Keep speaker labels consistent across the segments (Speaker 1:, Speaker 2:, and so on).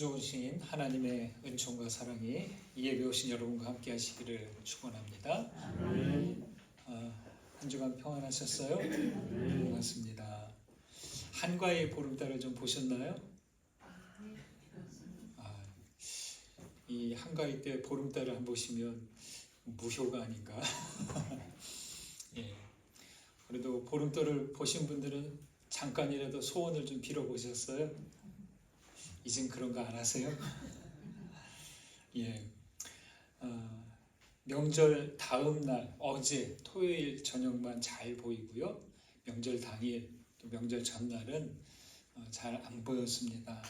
Speaker 1: 좋으신 하나님의 은총과 사랑이 이 예배 오신 여러분과 함께 하시기를 축원합니다. 한 주간 평안하셨어요? 고맙습니다. 한과의 보름달을 좀 보셨나요? 이 한가위 때 보름달을 안 보시면 무효가 아닌가. 예. 그래도 보름달을 보신 분들은 잠깐이라도 소원을 좀 빌어보셨어요? 이젠 그런 거 안 하세요? 예. 명절 다음 날 어제 토요일 저녁만 잘 보이고요. 명절 당일 또 명절 전날은 잘 안 보였습니다.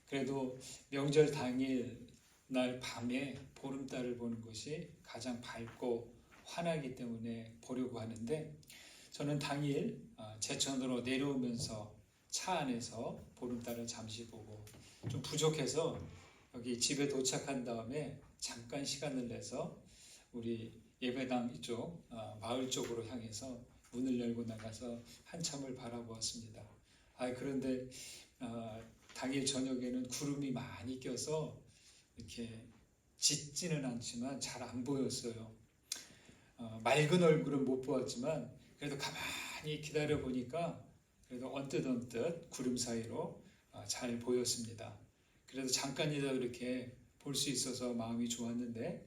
Speaker 1: 그래도 명절 당일 날 밤에 보름달을 보는 것이 가장 밝고 환하기 때문에 보려고 하는데, 저는 당일 제천으로 내려오면서 차 안에서 보름달을 잠시 보고 좀 부족해서 여기 집에 도착한 다음에 잠깐 시간을 내서 우리 예배당 이쪽 마을 쪽으로 향해서 문을 열고 나가서 한참을 바라보았습니다. 그런데 당일 저녁에는 구름이 많이 껴서 이렇게 짙지는 않지만 잘 안 보였어요. 맑은 얼굴은 못 보았지만 그래도 가만히 기다려 보니까 그래도 언뜻 구름 사이로 잘 보였습니다. 그래도 잠깐이라도 이렇게 볼 수 있어서 마음이 좋았는데,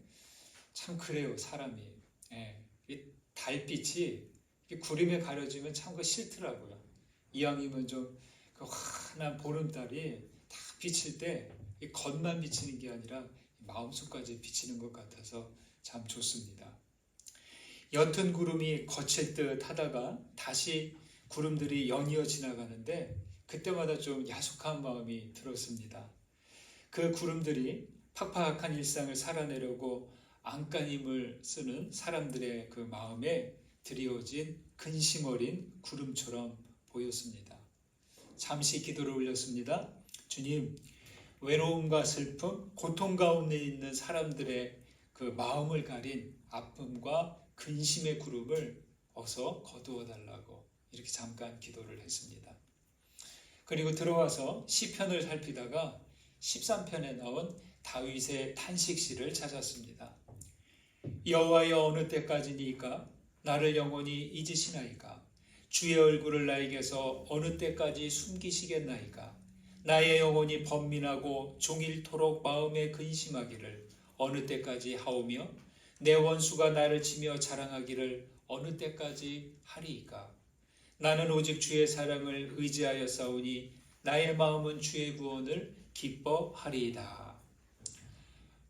Speaker 1: 참 그래요, 사람이. 이 달빛이 구름에 가려지면 참 그 싫더라고요. 이왕이면 좀 그 환한 보름달이 다 비칠 때 이 겉만 비치는 게 아니라 마음속까지 비치는 것 같아서 참 좋습니다. 옅은 구름이 거칠 듯 하다가 다시 구름들이 연이어 지나가는데 그때마다 좀 야속한 마음이 들었습니다. 그 구름들이 팍팍한 일상을 살아내려고 안간힘을 쓰는 사람들의 그 마음에 드리워진 근심 어린 구름처럼 보였습니다. 잠시 기도를 올렸습니다. 주님, 외로움과 슬픔, 고통 가운데 있는 사람들의 그 마음을 가린 아픔과 근심의 구름을 어서 거두어 달라고 이렇게 잠깐 기도를 했습니다. 그리고 들어와서 시편을 살피다가 13편에 나온 다윗의 탄식시를 찾았습니다. 여호와여, 어느 때까지니까 나를 영원히 잊으시나이까? 주의 얼굴을 나에게서 어느 때까지 숨기시겠나이까? 나의 영혼이 번민하고 종일토록 마음에 근심하기를 어느 때까지 하오며 내 원수가 나를 치며 자랑하기를 어느 때까지 하리이까? 나는 오직 주의 사랑을 의지하여 싸우니 나의 마음은 주의 구원을 기뻐하리이다.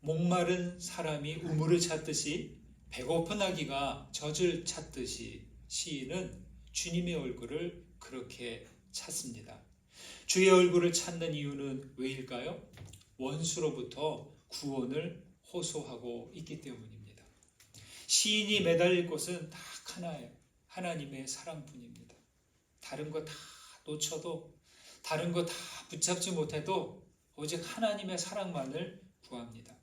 Speaker 1: 목마른 사람이 우물을 찾듯이 배고픈 아기가 젖을 찾듯이 시인은 주님의 얼굴을 그렇게 찾습니다. 주의 얼굴을 찾는 이유는 왜일까요? 원수로부터 구원을 호소하고 있기 때문입니다. 시인이 매달릴 곳은 딱 하나예요. 하나님의 사랑뿐입니다. 다른 거 다 놓쳐도, 다른 거 다 붙잡지 못해도 오직 하나님의 사랑만을 구합니다.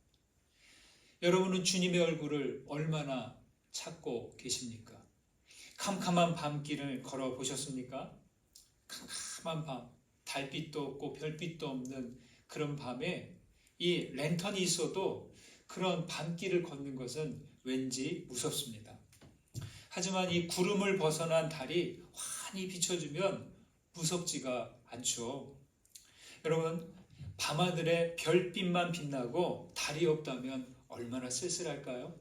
Speaker 1: 여러분은 주님의 얼굴을 얼마나 찾고 계십니까? 캄캄한 밤길을 걸어 보셨습니까? 캄캄한 밤, 달빛도 없고 별빛도 없는 그런 밤에 이 랜턴이 있어도 그런 밤길을 걷는 것은 왠지 무섭습니다. 하지만 이 구름을 벗어난 달이 환히 비춰주면 무섭지가 않죠. 여러분, 밤하늘에 별빛만 빛나고 달이 없다면 얼마나 쓸쓸할까요?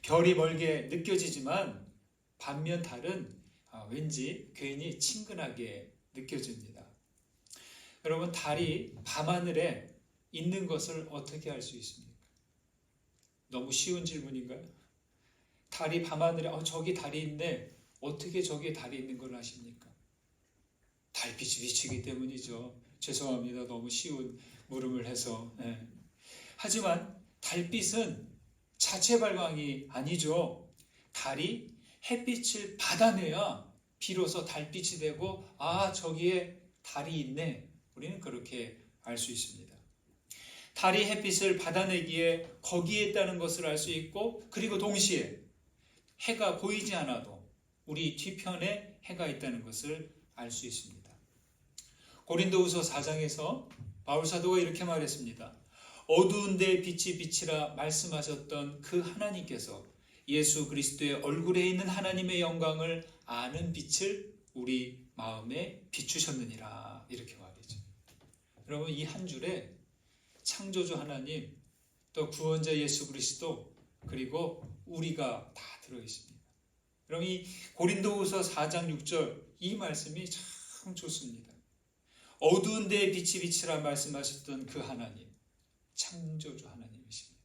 Speaker 1: 별이 멀게 느껴지지만 반면 달은 왠지 괜히 친근하게 느껴집니다. 여러분, 달이 밤하늘에 있는 것을 어떻게 알 수 있습니까? 너무 쉬운 질문인가요? 달이 밤하늘에 저기 달이 있네. 어떻게 저기에 달이 있는 걸 아십니까? 달빛이 비치기 때문이죠. 죄송합니다. 너무 쉬운 물음을 해서. 하지만 달빛은 자체 발광이 아니죠. 달이 햇빛을 받아내야 비로소 달빛이 되고 저기에 달이 있네. 우리는 그렇게 알 수 있습니다. 달이 햇빛을 받아내기에 거기에 있다는 것을 알 수 있고, 그리고 동시에 해가 보이지 않아도 우리 뒤편에 해가 있다는 것을 알 수 있습니다. 고린도후서 4장에서 바울 사도가 이렇게 말했습니다. 어두운 데에 빛이 비치라 말씀하셨던 그 하나님께서 예수 그리스도의 얼굴에 있는 하나님의 영광을 아는 빛을 우리 마음에 비추셨느니라. 이렇게 말이죠. 여러분, 이 한 줄에 창조주 하나님, 또 구원자 예수 그리스도, 그리고 우리가 다 들어있습니다. 그럼 이 고린도후서 4장 6절 이 말씀이 참 좋습니다. 어두운 데에 빛이 비치라 말씀하셨던 그 하나님, 창조주 하나님이십니다.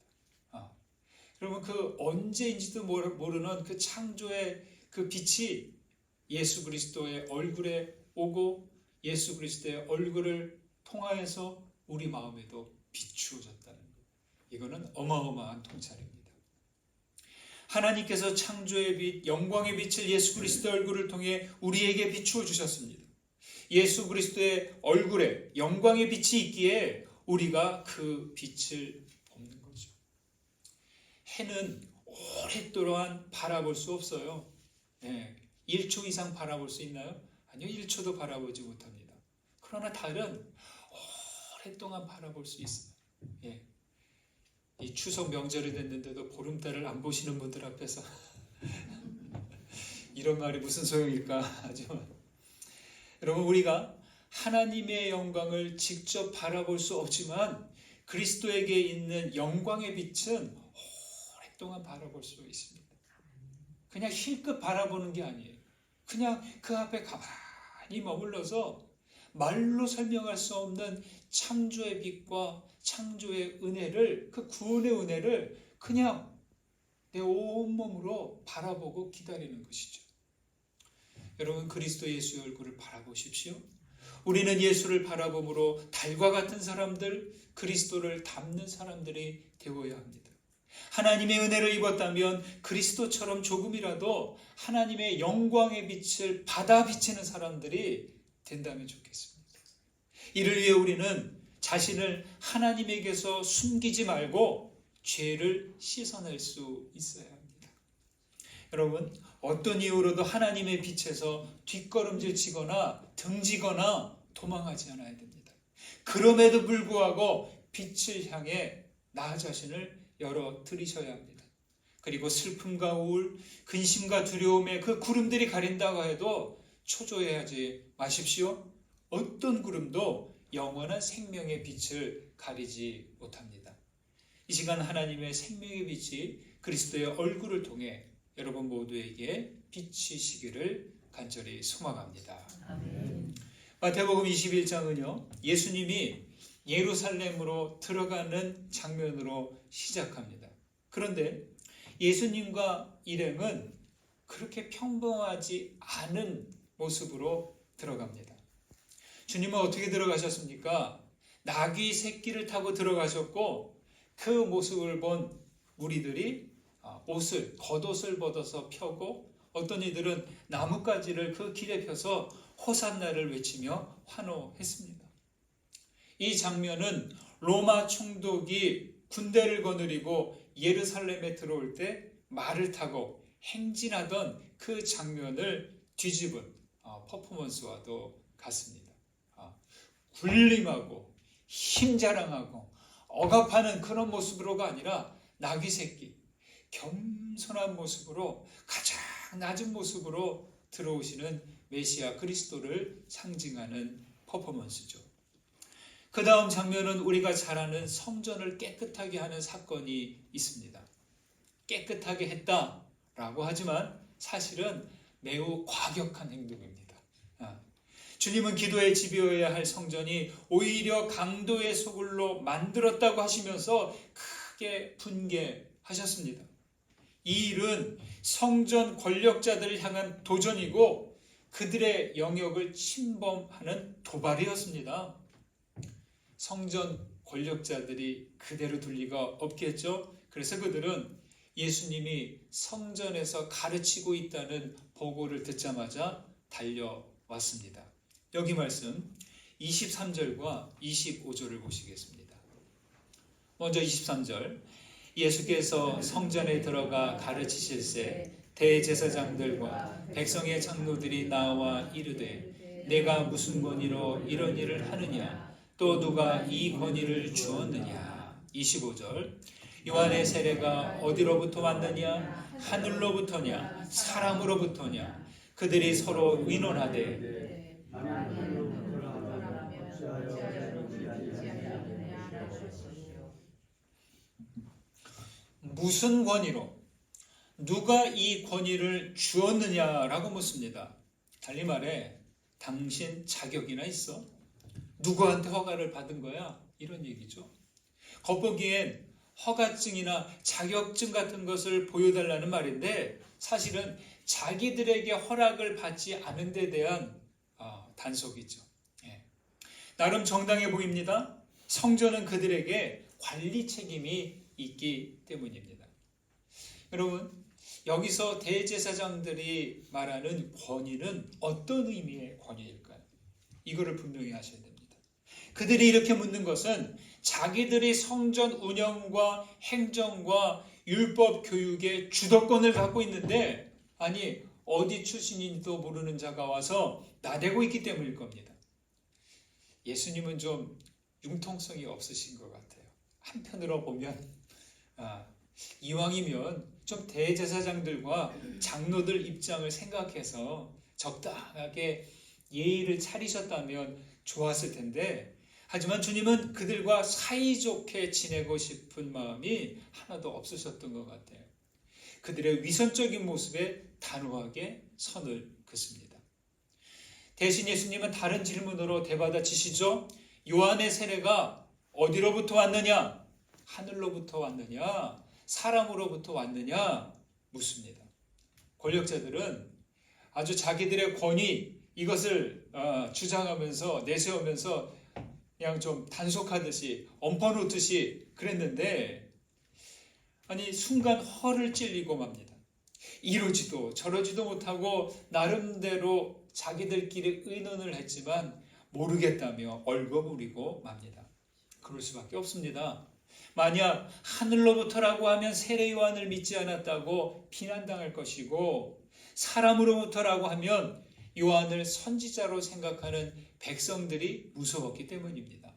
Speaker 1: 그러면 그 언제인지도 모르는 그 창조의 그 빛이 예수 그리스도의 얼굴에 오고 예수 그리스도의 얼굴을 통하여서 우리 마음에도 비추어졌다는 것. 이거는 어마어마한 통찰입니다. 하나님께서 창조의 빛, 영광의 빛을 예수 그리스도의 얼굴을 통해 우리에게 비추어 주셨습니다. 예수 그리스도의 얼굴에 영광의 빛이 있기에 우리가 그 빛을 보는 거죠. 해는 오랫동안 바라볼 수 없어요. 1초 이상 바라볼 수 있나요? 아니요, 1초도 바라보지 못합니다. 그러나 달은 오랫동안 바라볼 수 있어요. 이 추석 명절이 됐는데도 보름달을 안 보시는 분들 앞에서 이런 말이 무슨 소용일까 하지만, 여러분, 우리가 하나님의 영광을 직접 바라볼 수 없지만 그리스도에게 있는 영광의 빛은 오랫동안 바라볼 수 있습니다. 그냥 힐끗 바라보는 게 아니에요. 그냥 그 앞에 가만히 머물러서 말로 설명할 수 없는 창조의 빛과 창조의 은혜를, 그 구원의 은혜를 그냥 내 온몸으로 바라보고 기다리는 것이죠. 여러분, 그리스도 예수의 얼굴을 바라보십시오. 우리는 예수를 바라봄으로 달과 같은 사람들, 그리스도를 닮는 사람들이 되어야 합니다. 하나님의 은혜를 입었다면 그리스도처럼 조금이라도 하나님의 영광의 빛을 받아 비치는 사람들이 된다면 좋겠습니다. 이를 위해 우리는 자신을 하나님에게서 숨기지 말고 죄를 씻어낼 수 있어야 합니다. 여러분, 어떤 이유로도 하나님의 빛에서 뒷걸음질 치거나 등지거나 도망하지 않아야 됩니다. 그럼에도 불구하고 빛을 향해 나 자신을 열어드리셔야 합니다. 그리고 슬픔과 우울, 근심과 두려움에 그 구름들이 가린다고 해도 초조해하지 마십시오. 어떤 구름도 영원한 생명의 빛을 가리지 못합니다. 이 시간 하나님의 생명의 빛이 그리스도의 얼굴을 통해 여러분 모두에게 비치시기를 간절히 소망합니다. 아멘. 마태복음 21장은요, 예수님이 예루살렘으로 들어가는 장면으로 시작합니다. 그런데 예수님과 일행은 그렇게 평범하지 않은 모습으로 들어갑니다. 주님은 어떻게 들어가셨습니까? 나귀 새끼를 타고 들어가셨고, 그 모습을 본 무리들이 겉옷을 벗어서 펴고, 어떤 이들은 나뭇가지를 그 길에 펴서 호산나를 외치며 환호했습니다. 이 장면은 로마 총독이 군대를 거느리고 예루살렘에 들어올 때 말을 타고 행진하던 그 장면을 뒤집은 퍼포먼스와도 같습니다. 굴림하고 힘자랑하고 억압하는 그런 모습으로가 아니라 나귀 새끼, 겸손한 모습으로, 가장 낮은 모습으로 들어오시는 메시아 그리스도를 상징하는 퍼포먼스죠. 그 다음 장면은 우리가 잘 아는 성전을 깨끗하게 하는 사건이 있습니다. 깨끗하게 했다라고 하지만 사실은 매우 과격한 행동입니다. 주님은 기도의 집이어야 할 성전이 오히려 강도의 소굴로 만들었다고 하시면서 크게 분개하셨습니다. 이 일은 성전 권력자들을 향한 도전이고 그들의 영역을 침범하는 도발이었습니다. 성전 권력자들이 그대로 둘 리가 없겠죠. 그래서 그들은 예수님이 성전에서 가르치고 있다는 보고를 듣자마자 달려왔습니다. 여기 말씀 23절과 25절을 보시겠습니다. 먼저 23절, 예수께서 성전에 들어가 가르치실새 대제사장들과 백성의 장로들이 나와 이르되 내가 무슨 권위로 이런 일을 하느냐, 또 누가 이 권위를 주었느냐? 25절. 요한의 세례가 어디로부터 왔느냐? 하늘로부터냐? 사람으로부터냐? 그들이 서로 의논하되 무슨 권위로? 누가 이 권위를 주었느냐라고 묻습니다. 달리 말해, 당신 자격이나 있어? 누구한테 허가를 받은 거야? 이런 얘기죠. 겉보기엔 허가증이나 자격증 같은 것을 보여달라는 말인데 사실은 자기들에게 허락을 받지 않은 데 대한 단속이죠. 나름 정당해 보입니다. 성전은 그들에게 관리 책임이 있기 때문입니다. 여러분, 여기서 대제사장들이 말하는 권위는 어떤 의미의 권위일까요? 이거를 분명히 하셔야 됩니다. 그들이 이렇게 묻는 것은 자기들이 성전 운영과 행정과 율법 교육의 주도권을 갖고 있는데, 아니 어디 출신인지도 모르는 자가 와서 나대고 있기 때문일 겁니다. 예수님은 좀 융통성이 없으신 것 같아요. 한편으로 보면 이왕이면 좀 대제사장들과 장로들 입장을 생각해서 적당하게 예의를 차리셨다면 좋았을 텐데, 하지만 주님은 그들과 사이좋게 지내고 싶은 마음이 하나도 없으셨던 것 같아요. 그들의 위선적인 모습에 단호하게 선을 긋습니다. 대신 예수님은 다른 질문으로 대받아치시죠. 요한의 세례가 어디로부터 왔느냐? 하늘로부터 왔느냐? 사람으로부터 왔느냐? 묻습니다. 권력자들은 아주 자기들의 권위, 이것을 주장하면서 내세우면서 그냥 좀 단속하듯이 엎어놓듯이 그랬는데, 아니 순간 허를 찔리고 맙니다. 이러지도 저러지도 못하고 나름대로 자기들끼리 의논을 했지만 모르겠다며 얼버무리고 맙니다. 그럴 수밖에 없습니다. 만약 하늘로부터라고 하면 세례 요한을 믿지 않았다고 비난당할 것이고, 사람으로부터라고 하면 요한을 선지자로 생각하는 백성들이 무서웠기 때문입니다.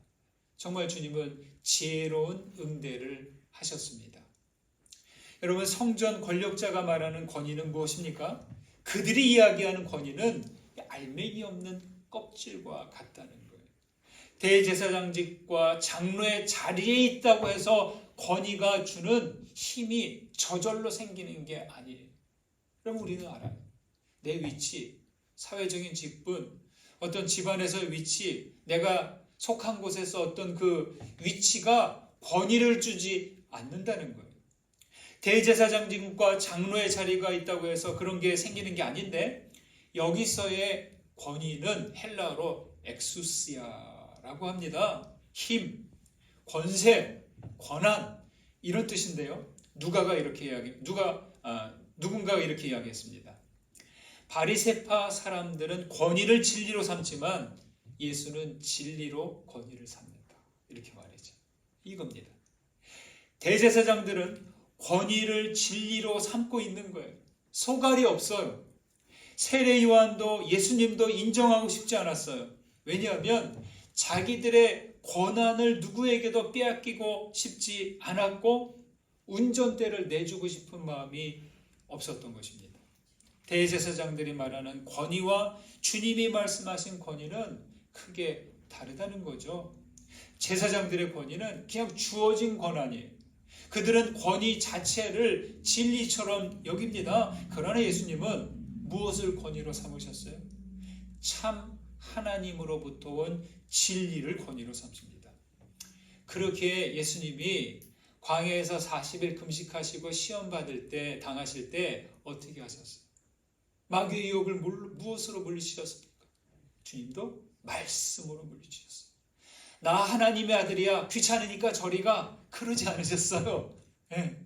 Speaker 1: 정말 주님은 지혜로운 응대를 하셨습니다. 여러분, 성전 권력자가 말하는 권위는 무엇입니까? 그들이 이야기하는 권위는 알맹이 없는 껍질과 같다는 거예요. 대제사장직과 장로의 자리에 있다고 해서 권위가 주는 힘이 저절로 생기는 게 아니에요. 그럼 우리는 알아요. 내 위치, 사회적인 직분, 어떤 집안에서의 위치, 내가 속한 곳에서 어떤 그 위치가 권위를 주지 않는다는 거예요. 대제사장직과 장로의 자리가 있다고 해서 그런 게 생기는 게 아닌데, 여기서의 권위는 헬라어로 엑수시아라고 합니다. 힘, 권세, 권한, 이런 뜻인데요. 누군가가 이렇게 이야기했습니다. 바리새파 사람들은 권위를 진리로 삼지만 예수는 진리로 권위를 삼는다. 이렇게 말이죠. 이겁니다. 대제사장들은 권위를 진리로 삼고 있는 거예요. 소갈이 없어요. 세례 요한도 예수님도 인정하고 싶지 않았어요. 왜냐하면 자기들의 권한을 누구에게도 빼앗기고 싶지 않았고 운전대를 내주고 싶은 마음이 없었던 것입니다. 대제사장들이 말하는 권위와 주님이 말씀하신 권위는 크게 다르다는 거죠. 제사장들의 권위는 그냥 주어진 권한이에요. 그들은 권위 자체를 진리처럼 여깁니다. 그러나 예수님은 무엇을 권위로 삼으셨어요? 참 하나님으로부터 온 진리를 권위로 삼습니다. 그렇게 예수님이 광야에서 40일 금식하시고 시험 받을 때, 당하실 때 어떻게 하셨어요? 마귀의 유혹을 무엇으로 물리치셨습니까? 주님도 말씀으로 물리치셨어요. 나 하나님의 아들이야, 귀찮으니까 저리 가, 그러지 않으셨어요. 네.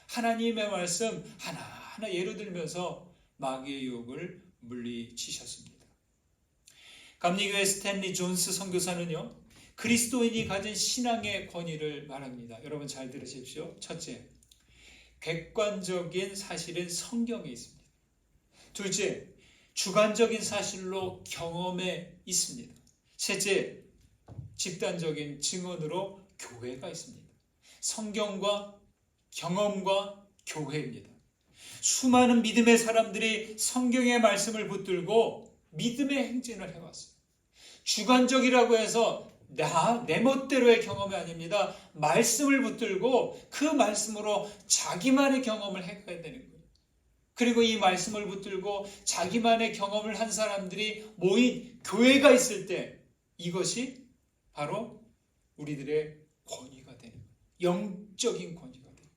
Speaker 1: 하나님의 말씀 하나하나 예로 들면서 마귀의 유혹을 물리치셨습니다. 감리교회 스탠리 존스 선교사는요, 그리스도인이 가진 신앙의 권위를 말합니다. 여러분 잘 들으십시오. 첫째, 객관적인 사실은 성경에 있습니다. 둘째, 주관적인 사실로 경험에 있습니다. 셋째, 집단적인 증언으로 교회가 있습니다. 성경과 경험과 교회입니다. 수많은 믿음의 사람들이 성경의 말씀을 붙들고 믿음의 행진을 해왔어요. 주관적이라고 해서 내 멋대로의 경험이 아닙니다. 말씀을 붙들고 그 말씀으로 자기만의 경험을 해가야 되는 거예요. 그리고 이 말씀을 붙들고 자기만의 경험을 한 사람들이 모인 교회가 있을 때 이것이 바로 우리들의 권위가 되는 거예요. 영적인 권위가 되는 거예요.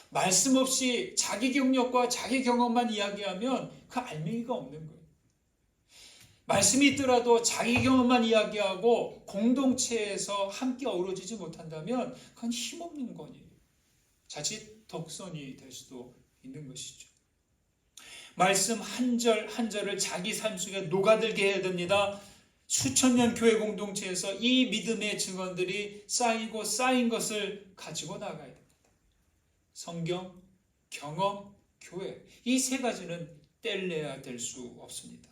Speaker 1: 말씀 없이 자기 경력과 자기 경험만 이야기하면 그 알맹이가 없는 거예요. 말씀이 있더라도 자기 경험만 이야기하고 공동체에서 함께 어우러지지 못한다면 그건 힘없는 권위예요. 자칫 독선이 될 수도 있는 것이죠. 말씀 한 절 한 절을 자기 삶 속에 녹아들게 해야 됩니다. 수천 년 교회 공동체에서 이 믿음의 증언들이 쌓이고 쌓인 것을 가지고 나가야 됩니다. 성경, 경험, 교회, 이 세 가지는 뗄래야 될 수 없습니다.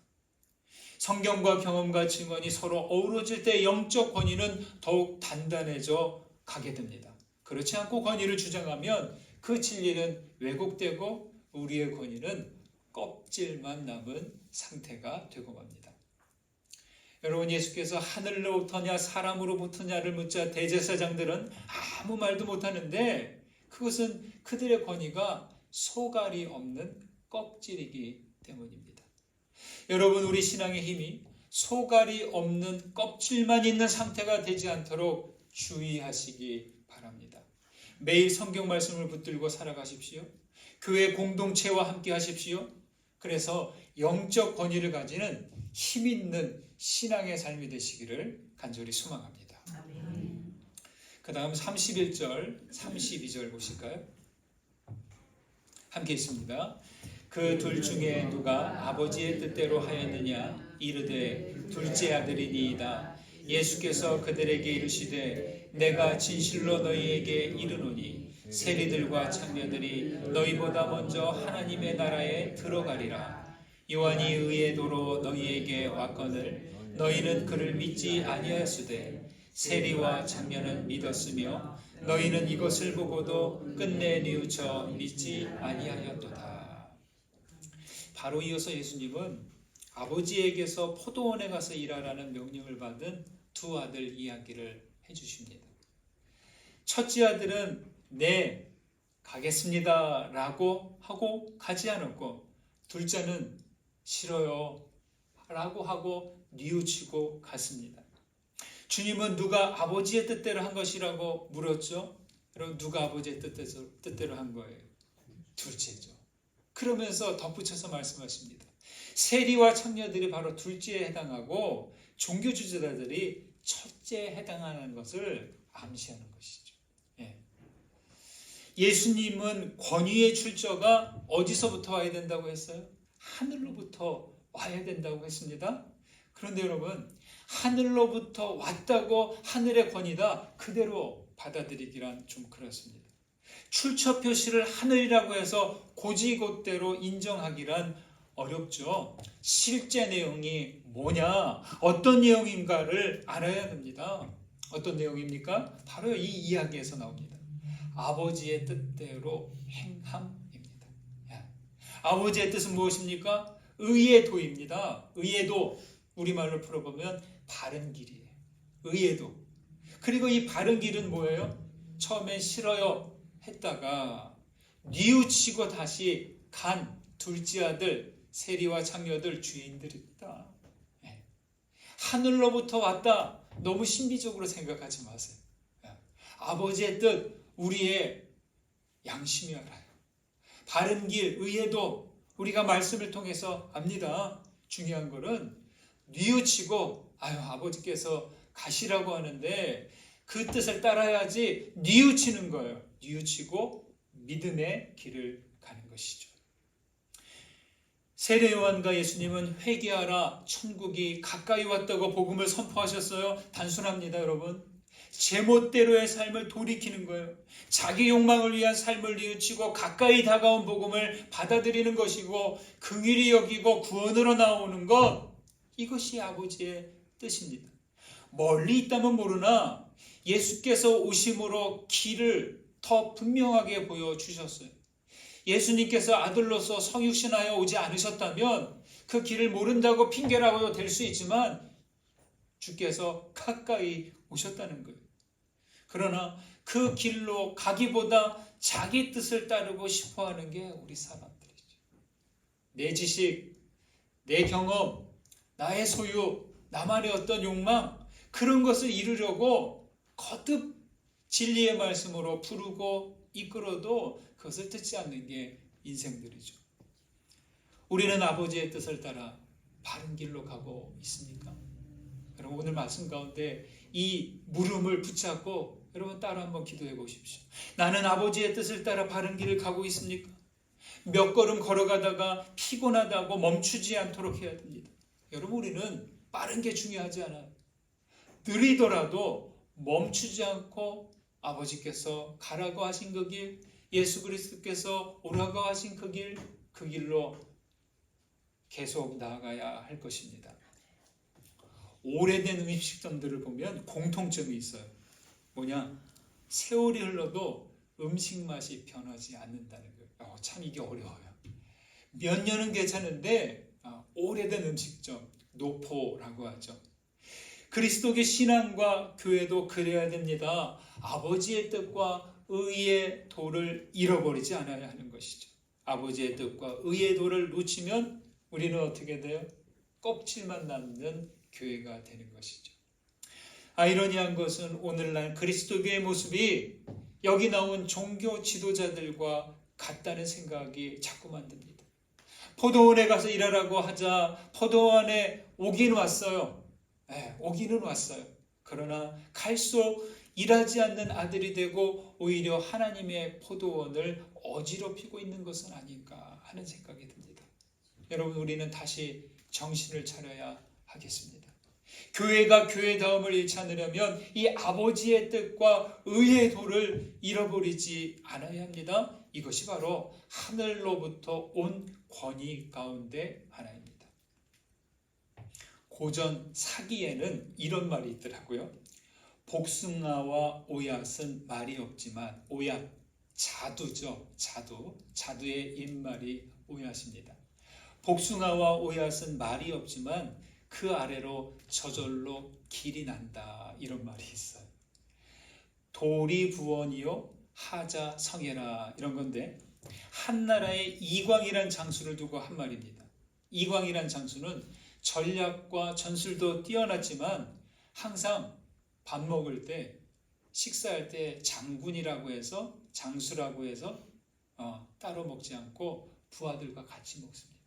Speaker 1: 성경과 경험과 증언이 서로 어우러질 때 영적 권위는 더욱 단단해져 가게 됩니다. 그렇지 않고 권위를 주장하면 그 진리는 왜곡되고 우리의 권위는 껍질만 남은 상태가 되고 맙니다. 여러분, 예수께서 하늘로부터냐 사람으로부터냐를 묻자 대제사장들은 아무 말도 못하는데 그것은 그들의 권위가 소갈이 없는 껍질이기 때문입니다. 여러분, 우리 신앙의 힘이 소갈이 없는 껍질만 있는 상태가 되지 않도록 주의하시기 바랍니다. 매일 성경 말씀을 붙들고 살아가십시오. 교회 공동체와 함께 하십시오. 그래서 영적 권위를 가지는 힘 있는 신앙의 삶이 되시기를 간절히 소망합니다. 그 다음 31절, 32절 보실까요? 함께 있습니다. 그 둘 중에 누가 아버지의 뜻대로 하였느냐? 이르되 둘째 아들이니이다. 예수께서 그들에게 이르시되 내가 진실로 너희에게 이르노니 세리들과 창녀들이 너희보다 먼저 하나님의 나라에 들어가리라. 요한이 의의 도로 너희에게 왔거늘 너희는 그를 믿지 아니하였으되 세리와 창녀는 믿었으며 너희는 이것을 보고도 끝내 뉘우쳐 믿지 아니하였도다. 바로 이어서 예수님은 아버지에게서 포도원에 가서 일하라는 명령을 받은 두 아들 이야기를 해주십니다. 첫째 아들은 네, 가겠습니다 라고 하고 가지 않았고, 둘째는 싫어요 라고 하고 뉘우치고 갔습니다. 주님은 누가 아버지의 뜻대로 한 것이라고 물었죠? 그럼 누가 아버지의 뜻대로 한 거예요? 둘째죠. 그러면서 덧붙여서 말씀하십니다. 세리와 창녀들이 바로 둘째에 해당하고 종교주의자들이 첫째에 해당하는 것을 암시하는 것이죠. 예수님은 권위의 출처가 어디서부터 와야 된다고 했어요? 하늘로부터 와야 된다고 했습니다. 그런데 여러분, 하늘로부터 왔다고 하늘의 권위다 그대로 받아들이기란 좀 그렇습니다. 출처 표시를 하늘이라고 해서 고지곳대로 인정하기란 어렵죠. 실제 내용이 뭐냐, 어떤 내용인가를 알아야 됩니다. 어떤 내용입니까? 바로 이 이야기에서 나옵니다. 아버지의 뜻대로 행함입니다. 아버지의 뜻은 무엇입니까? 의의 도입니다. 의의 도, 우리말로 풀어보면 바른 길이에요. 의의 도. 그리고 이 바른 길은 뭐예요? 처음엔 싫어요 했다가 뉘우치고 다시 간 둘째 아들 세리와 창녀들 주인들입니다. 하늘로부터 왔다. 너무 신비적으로 생각하지 마세요. 아버지의 뜻, 우리의 양심이 알아요. 바른 길, 의에도 우리가 말씀을 통해서 압니다. 중요한 거는 뉘우치고 아버지께서 가시라고 하는데 그 뜻을 따라야지 뉘우치는 거예요. 뉘우치고 믿음의 길을 가는 것이죠. 세례 요한과 예수님은 회개하라, 천국이 가까이 왔다고 복음을 선포하셨어요. 단순합니다, 여러분. 제멋대로의 삶을 돌이키는 거예요. 자기 욕망을 위한 삶을 뉘우치고 가까이 다가온 복음을 받아들이는 것이고 긍휼히 여기고 구원으로 나오는 것, 이것이 아버지의 뜻입니다. 멀리 있다면 모르나 예수께서 오심으로 길을 더 분명하게 보여주셨어요. 예수님께서 아들로서 성육신하여 오지 않으셨다면 그 길을 모른다고 핑계라고 될 수 있지만 주께서 가까이 오셨다는 거예요. 그러나 그 길로 가기보다 자기 뜻을 따르고 싶어하는 게 우리 사람들이죠. 내 지식, 내 경험, 나의 소유, 나만의 어떤 욕망, 그런 것을 이루려고 거듭 진리의 말씀으로 부르고 이끌어도 그것을 듣지 않는 게 인생들이죠. 우리는 아버지의 뜻을 따라 바른 길로 가고 있습니까? 여러분, 오늘 말씀 가운데 이 물음을 붙잡고 여러분 따라 한번 기도해 보십시오. 나는 아버지의 뜻을 따라 바른 길을 가고 있습니까? 몇 걸음 걸어가다가 피곤하다고 멈추지 않도록 해야 됩니다. 여러분, 우리는 빠른 게 중요하지 않아요. 느리더라도 멈추지 않고 아버지께서 가라고 하신 그 길, 예수 그리스도께서 오라고 하신 그 길로 계속 나아가야 할 것입니다. 오래된 음식점들을 보면 공통점이 있어요. 뭐냐? 세월이 흘러도 음식 맛이 변하지 않는다는 거예요. 참 이게 어려워요. 몇 년은 괜찮은데 오래된 음식점, 노포라고 하죠. 그리스도의 신앙과 교회도 그래야 됩니다. 아버지의 뜻과 의의 도를 잃어버리지 않아야 하는 것이죠. 아버지의 뜻과 의의 도를 놓치면 우리는 어떻게 돼요? 껍질만 남는 교회가 되는 것이죠. 아이러니한 것은 오늘날 그리스도교의 모습이 여기 나온 종교 지도자들과 같다는 생각이 자꾸만 듭니다. 포도원에 가서 일하라고 하자 포도원에 오긴 왔어요. 오기는 왔어요. 그러나 갈수록 일하지 않는 아들이 되고 오히려 하나님의 포도원을 어지럽히고 있는 것은 아닌가 하는 생각이 듭니다. 여러분, 우리는 다시 정신을 차려야 하겠습니다. 교회가 교회다움을 잃지 않으려면 이 아버지의 뜻과 의의 도를 잃어버리지 않아야 합니다. 이것이 바로 하늘로부터 온 권위 가운데 하나입니다. 고전 사기에는 이런 말이 있더라고요. 복숭아와 오얏은 말이 없지만, 오얏, 자두죠. 자두의 옛말이 오얏입니다. 복숭아와 오얏은 말이 없지만 그 아래로 저절로 길이 난다, 이런 말이 있어요. 돌이 부원이요 하자 성해라, 이런 건데 한나라에 이광이란 장수를 두고 한 말입니다. 이광이란 장수는 전략과 전술도 뛰어났지만 항상 밥 먹을 때, 식사할 때 장군이라고 해서, 장수라고 해서 따로 먹지 않고 부하들과 같이 먹습니다.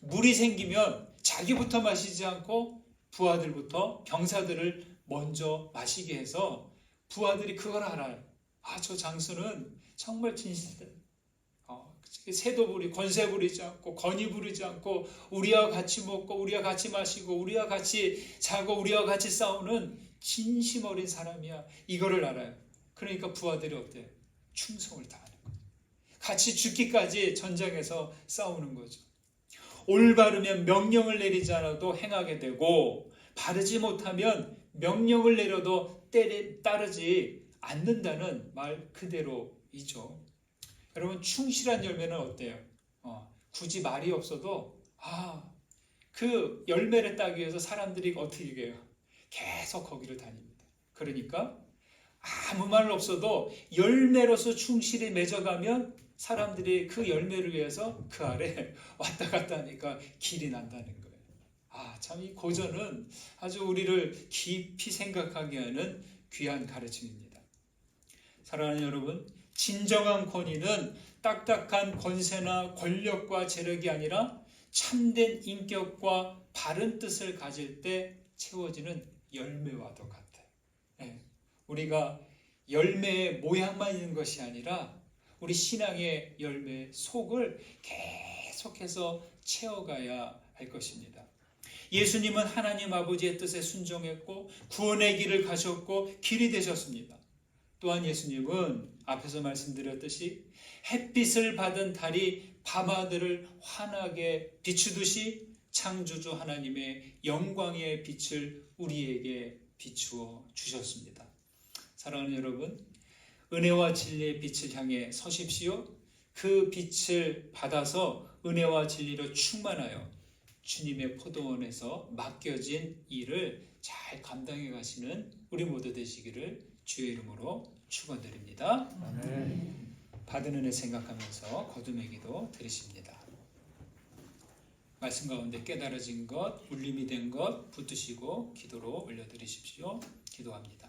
Speaker 1: 물이 생기면 자기부터 마시지 않고 부하들부터, 병사들을 먼저 마시게 해서 부하들이 그걸 알아요. 저 장수는 정말 진실다. 새도 부리, 권세 부리지 않고, 건의 부리지 않고, 우리와 같이 먹고, 우리와 같이 마시고, 우리와 같이 자고, 우리와 같이 싸우는 진심 어린 사람이야. 이거를 알아요. 그러니까 부하들이 어때요? 충성을 다하는 거예요. 같이 죽기까지 전장에서 싸우는 거죠. 올바르면 명령을 내리지 않아도 행하게 되고, 바르지 못하면 명령을 내려도 따르지 않는다는 말 그대로이죠. 여러분, 충실한 열매는 어때요? 굳이 말이 없어도 그 열매를 따기 위해서 사람들이 어떻게 해요? 계속 거기를 다닙니다. 그러니까 아무 말 없어도 열매로서 충실히 맺어가면 사람들이 그 열매를 위해서 그 아래 왔다 갔다 하니까 길이 난다는 거예요. 참 이 고전은 아주 우리를 깊이 생각하게 하는 귀한 가르침입니다. 사랑하는 여러분, 진정한 권위는 딱딱한 권세나 권력과 재력이 아니라 참된 인격과 바른 뜻을 가질 때 채워지는 열매와도 같아요. 우리가 열매의 모양만 있는 것이 아니라 우리 신앙의 열매 속을 계속해서 채워가야 할 것입니다. 예수님은 하나님 아버지의 뜻에 순종했고 구원의 길을 가셨고 길이 되셨습니다. 또한 예수님은 앞에서 말씀드렸듯이 햇빛을 받은 달이 밤하늘을 환하게 비추듯이 창조주 하나님의 영광의 빛을 우리에게 비추어 주셨습니다. 사랑하는 여러분, 은혜와 진리의 빛을 향해 서십시오. 그 빛을 받아서 은혜와 진리로 충만하여 주님의 포도원에서 맡겨진 일을 잘 감당해 가시는 우리 모두 되시기를 주의 이름으로 축원드립니다.
Speaker 2: 아멘.
Speaker 1: 받은 은혜 생각하면서 거듭의 기도 드리십니다. 말씀 가운데 깨달아진 것, 울림이 된 것 붙드시고 기도로 올려드리십시오. 기도합니다.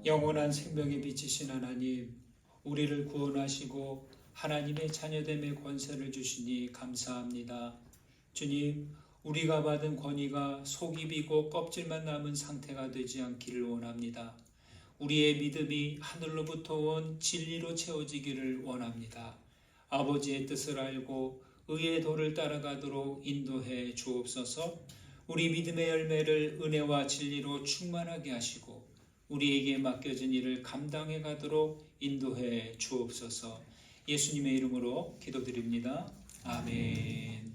Speaker 1: 영원한 생명에 비치신 하나님, 우리를 구원하시고 하나님의 자녀됨의 권세를 주시니 감사합니다. 주님, 우리가 받은 권위가 속이 비고 껍질만 남은 상태가 되지 않기를 원합니다. 우리의 믿음이 하늘로부터 온 진리로 채워지기를 원합니다. 아버지의 뜻을 알고 의의 도를 따라가도록 인도해 주옵소서. 우리 믿음의 열매를 은혜와 진리로 충만하게 하시고 우리에게 맡겨진 일을 감당해 가도록 인도해 주옵소서. 예수님의 이름으로 기도드립니다. 아멘.